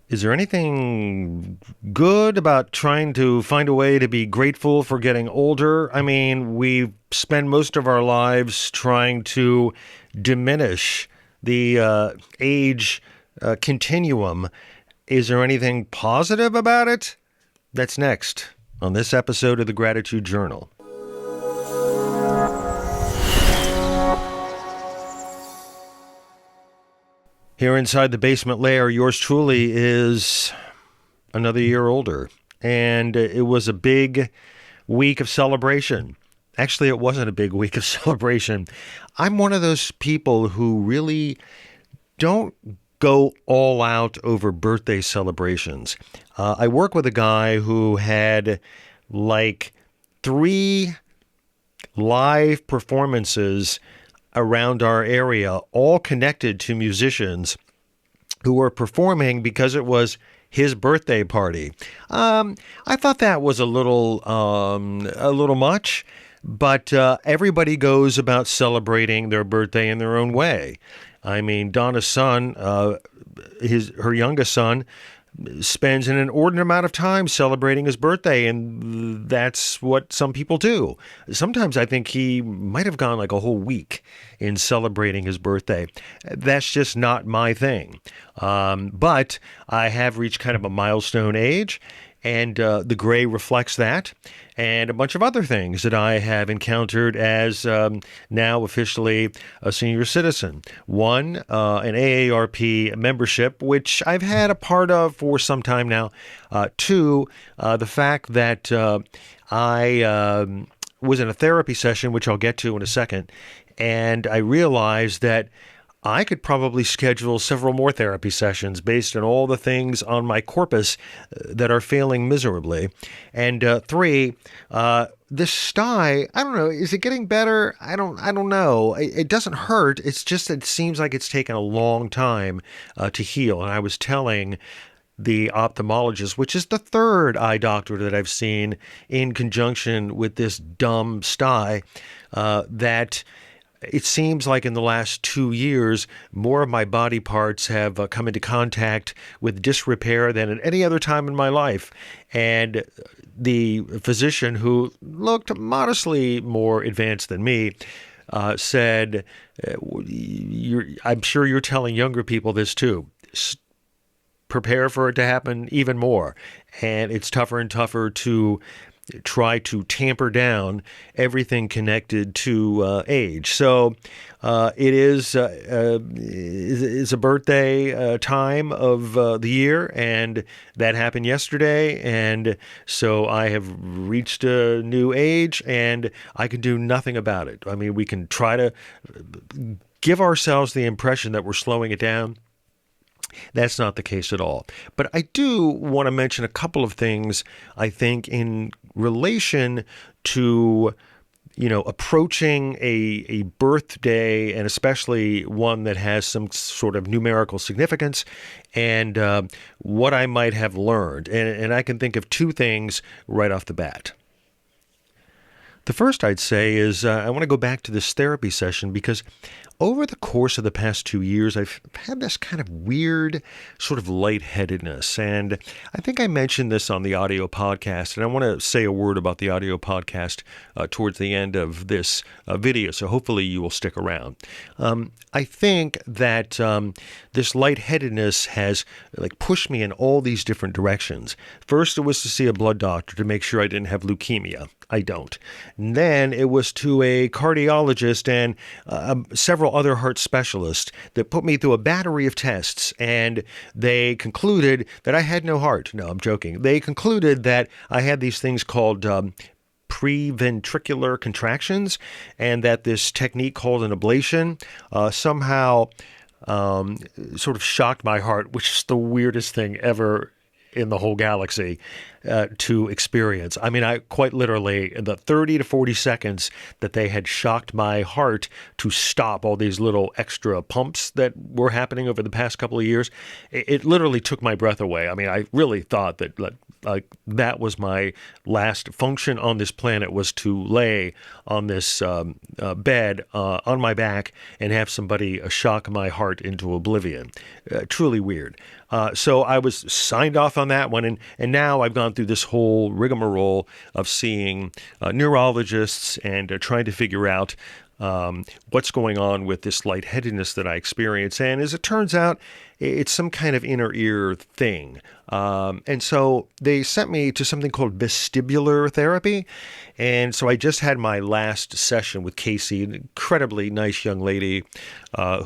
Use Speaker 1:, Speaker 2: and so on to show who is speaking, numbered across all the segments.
Speaker 1: Is there anything good about trying to find a way to be grateful for getting older? I mean, we spend most of our lives trying to diminish the age continuum. Is there anything positive about it? That's next on this episode of the Gratitude Journal. Here inside the basement lair, yours truly is another year older. And it was a big week of celebration. Actually, it wasn't a big week of celebration. I'm one of those people who really don't go all out over birthday celebrations. I work with a guy who had like 3 live performances around our area, all connected to musicians who were performing because it was his birthday party. I thought that was a little much, but everybody goes about celebrating their birthday in their own way. I mean, Donna's son, her youngest son, spends an inordinate amount of time celebrating his birthday, and that's what some people do. Sometimes I think he might have gone like a whole week in celebrating his birthday. That's just not my thing. But I have reached kind of a milestone age, and the gray reflects that, and a bunch of other things that I have encountered as now officially a senior citizen. One, an AARP membership, which I've had a part of for some time now. Two, the fact that I was in a therapy session, which I'll get to in a second, and I realized that I could probably schedule several more therapy sessions based on all the things on my corpus that are failing miserably. And three, this sty, I don't know, is it getting better? I don't know. It doesn't hurt. It's just it seems like it's taken a long time to heal. And I was telling the ophthalmologist, which is the third eye doctor that I've seen in conjunction with this dumb sty, that it seems like in the last 2 years, more of my body parts have come into contact with disrepair than at any other time in my life. And the physician, who looked modestly more advanced than me, said, I'm sure you're telling younger people this too. Prepare for it to happen even more. And it's tougher and tougher to try to tamper down everything connected to age. So it is a birthday time of the year, and that happened yesterday. And so I have reached a new age, and I can do nothing about it. I mean, we can try to give ourselves the impression that we're slowing it down. That's not the case at all. But I do want to mention a couple of things, I think, in relation to, approaching a birthday, and especially one that has some sort of numerical significance, and what I might have learned. And I can think of 2 things right off the bat. The first I'd say is I want to go back to this therapy session because over the course of the past 2 years, I've had this kind of weird sort of lightheadedness. And I think I mentioned this on the audio podcast, and I want to say a word about the audio podcast towards the end of this video. So hopefully you will stick around. I think that this lightheadedness has pushed me in all these different directions. First, it was to see a blood doctor to make sure I didn't have leukemia. I don't. And then it was to a cardiologist and several other heart specialists that put me through a battery of tests, and they concluded that I had no heart. No, I'm joking. They concluded that I had these things called preventricular contractions, and that this technique called an ablation somehow sort of shocked my heart, which is the weirdest thing ever in the whole galaxy to experience. I mean, I quite literally, in the 30 to 40 seconds that they had shocked my heart to stop all these little extra pumps that were happening over the past couple of years, it literally took my breath away. I mean, I really thought that that was my last function on this planet, was to lay on this bed on my back and have somebody shock my heart into oblivion. Truly weird. So I was signed off on that one, and now I've gone through this whole rigmarole of seeing neurologists and trying to figure out what's going on with this lightheadedness that I experience. And as it turns out, it's some kind of inner ear thing. And so they sent me to something called vestibular therapy. And so I just had my last session with Casey, an incredibly nice young lady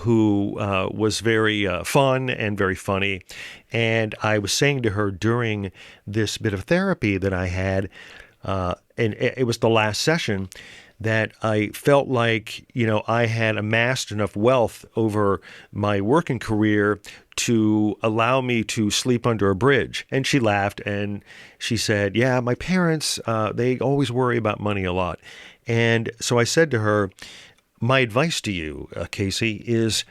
Speaker 1: who was very fun and very funny. And I was saying to her during this bit of therapy that I had, and it was the last session, that I felt like, I had amassed enough wealth over my working career to allow me to sleep under a bridge. And she laughed and she said, yeah, my parents, they always worry about money a lot. And so I said to her, my advice to you, Casey, is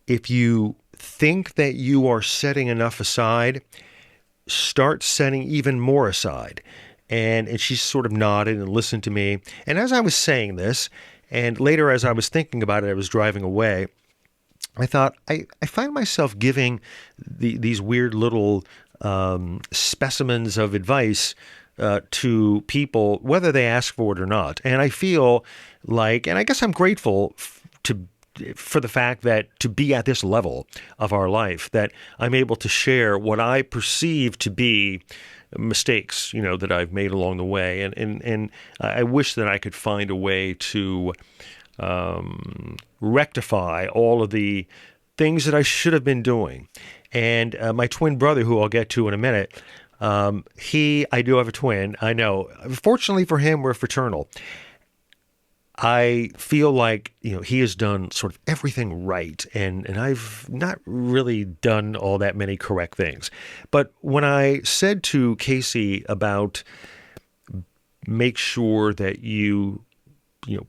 Speaker 1: if you think that you are setting enough aside, start setting even more aside. And she sort of nodded and listened to me. And as I was saying this, and later as I was thinking about it, I was driving away, I thought, I find myself giving these weird little specimens of advice to people, whether they ask for it or not. And I feel like, and I guess I'm grateful for the fact that to be at this level of our life, that I'm able to share what I perceive to be mistakes, that I've made along the way. And I wish that I could find a way to rectify all of the things that I should have been doing. And my twin brother, who I'll get to in a minute, I do have a twin, I know. Fortunately for him, we're fraternal. I feel like, he has done sort of everything right, and I've not really done all that many correct things. But when I said to Casey about make sure that you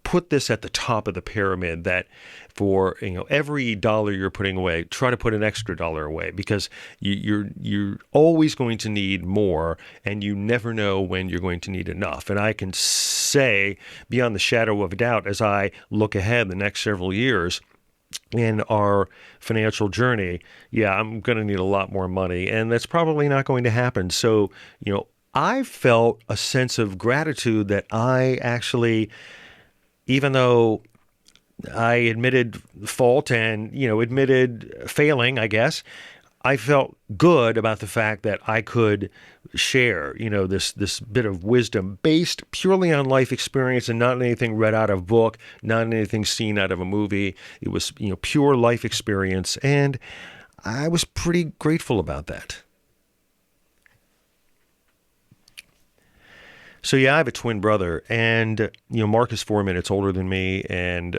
Speaker 1: put this at the top of the pyramid, that for, every dollar you're putting away, try to put an extra dollar away, because you're always going to need more, and you never know when you're going to need enough. And I can say beyond the shadow of a doubt, as I look ahead the next several years in our financial journey, I'm going to need a lot more money, and that's probably not going to happen. So, I felt a sense of gratitude that I actually, even though I admitted fault and, admitted failing, I guess, I felt good about the fact that I could share, this bit of wisdom based purely on life experience and not anything read out of a book, not anything seen out of a movie. It was, pure life experience. And I was pretty grateful about that. So, I have a twin brother, and, Mark is 4 minutes older than me. And,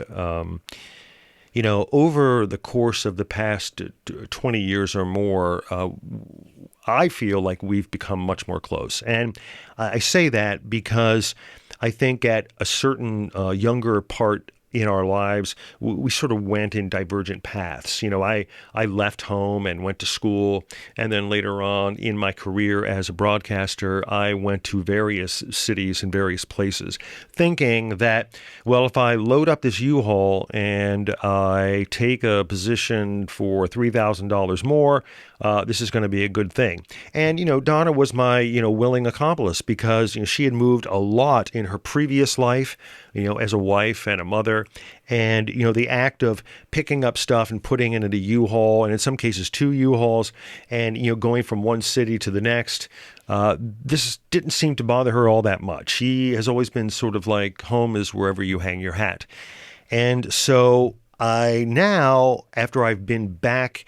Speaker 1: over the course of the past 20 years or more, I feel like we've become much more close. And I say that because I think at a certain younger part in our lives, we sort of went in divergent paths. I left home and went to school, and then later on in my career as a broadcaster, I went to various cities and various places, thinking that, well, if I load up this U-Haul and I take a position for $3,000 more, this is going to be a good thing. And, Donna was my, willing accomplice, because, she had moved a lot in her previous life, as a wife and a mother. And, the act of picking up stuff and putting it in a U-Haul, and in some cases 2 U-Hauls, and, going from one city to the next, this didn't seem to bother her all that much. She has always been sort of like, home is wherever you hang your hat. And so I now, after I've been back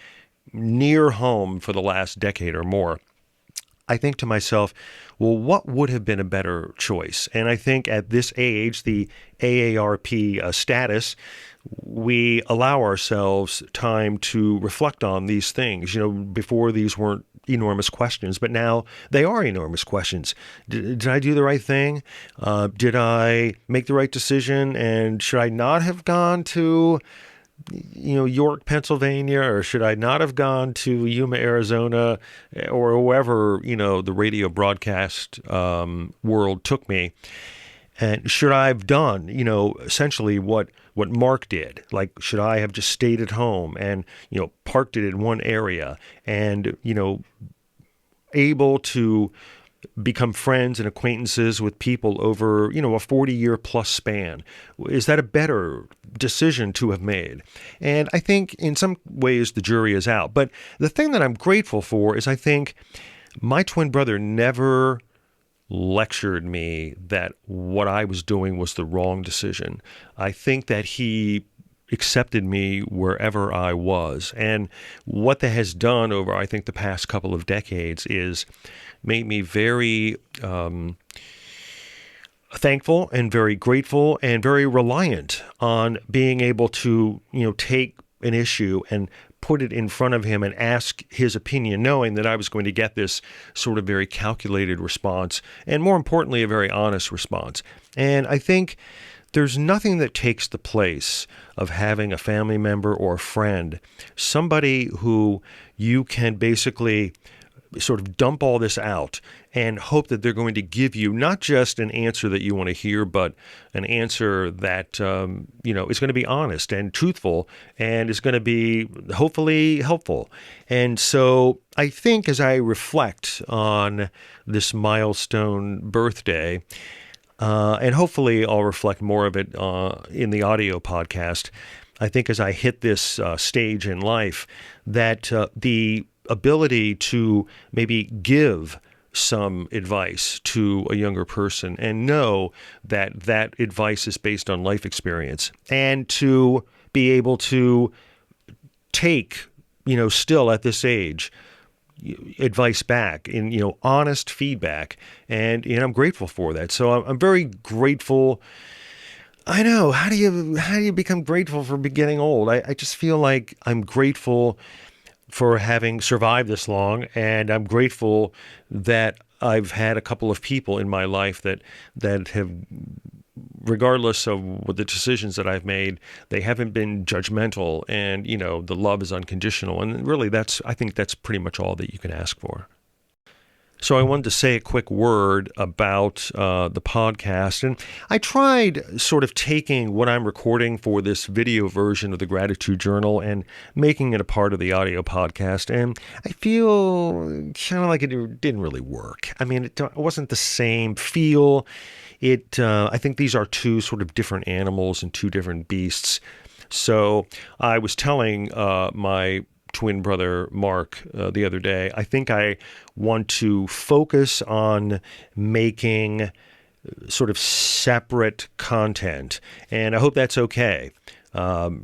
Speaker 1: near home for the last decade or more, I think to myself, well, what would have been a better choice? And I think at this age, the AARP status, we allow ourselves time to reflect on these things. Before, these weren't enormous questions, but now they are enormous questions. Did I do the right thing? Did I make the right decision? And should I not have gone to York, Pennsylvania, or should I not have gone to Yuma, Arizona, or wherever, the radio broadcast world took me? And should I have done, essentially what Mark did? Like, should I have just stayed at home and, parked it in one area and, able to become friends and acquaintances with people over, a 40-year plus span? Is that a better decision to have made? And I think in some ways the jury is out. But the thing that I'm grateful for is I think my twin brother never lectured me that what I was doing was the wrong decision. I think that he accepted me wherever I was. And what that has done over, I think, the past couple of decades is made me very thankful and very grateful and very reliant on being able to, take an issue and put it in front of him and ask his opinion, knowing that I was going to get this sort of very calculated response, and more importantly, a very honest response. And I think there's nothing that takes the place of having a family member or a friend, somebody who you can basically sort of dump all this out and hope that they're going to give you not just an answer that you want to hear, but an answer that, is going to be honest and truthful and is going to be hopefully helpful. And so I think as I reflect on this milestone birthday, and hopefully I'll reflect more of it in the audio podcast, I think as I hit this stage in life, that the ability to maybe give some advice to a younger person and know that that advice is based on life experience, and to be able to take, still at this age, advice back in, honest feedback. And I'm grateful for that. So I'm very grateful. I know. How do you become grateful for getting old? I just feel like I'm grateful for having survived this long, and I'm grateful that I've had a couple of people in my life that have, regardless of what the decisions that I've made, they haven't been judgmental, and the love is unconditional. And really, I think that's pretty much all that you can ask for. So I wanted to say a quick word about the podcast. And I tried sort of taking what I'm recording for this video version of the Gratitude Journal and making it a part of the audio podcast. And I feel kind of like it didn't really work. I mean, it wasn't the same feel. I think these are two sort of different animals and two different beasts. So I was telling my twin brother Mark the other day, I think I want to focus on making sort of separate content, and I hope that's okay.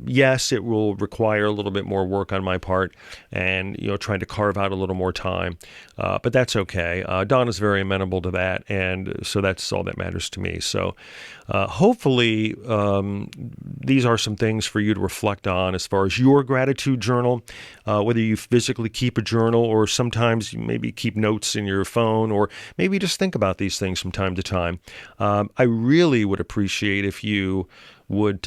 Speaker 1: Yes, it will require a little bit more work on my part and, trying to carve out a little more time, but that's okay. Don is very amenable to that, and so that's all that matters to me. So hopefully these are some things for you to reflect on as far as your gratitude journal, whether you physically keep a journal or sometimes you maybe keep notes in your phone, or maybe just think about these things from time to time. I really would appreciate if you would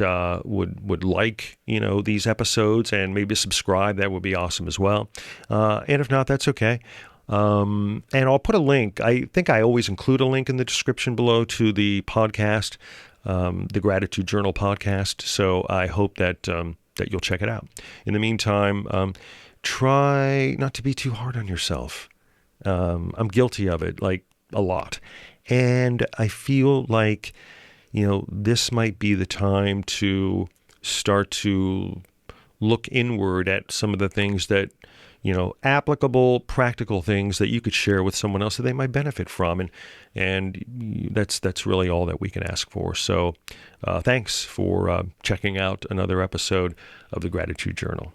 Speaker 1: like these episodes and maybe subscribe. That would be awesome as well. And if not, that's okay. And I'll put a link. I think I always include a link in the description below to the podcast, the Gratitude Journal podcast. So I hope that you'll check it out. In the meantime, try not to be too hard on yourself. I'm guilty of it, like a lot, and I feel like this might be the time to start to look inward at some of the things that, applicable, practical things that you could share with someone else that they might benefit from. And that's really all that we can ask for. So thanks for checking out another episode of the Gratitude Journal.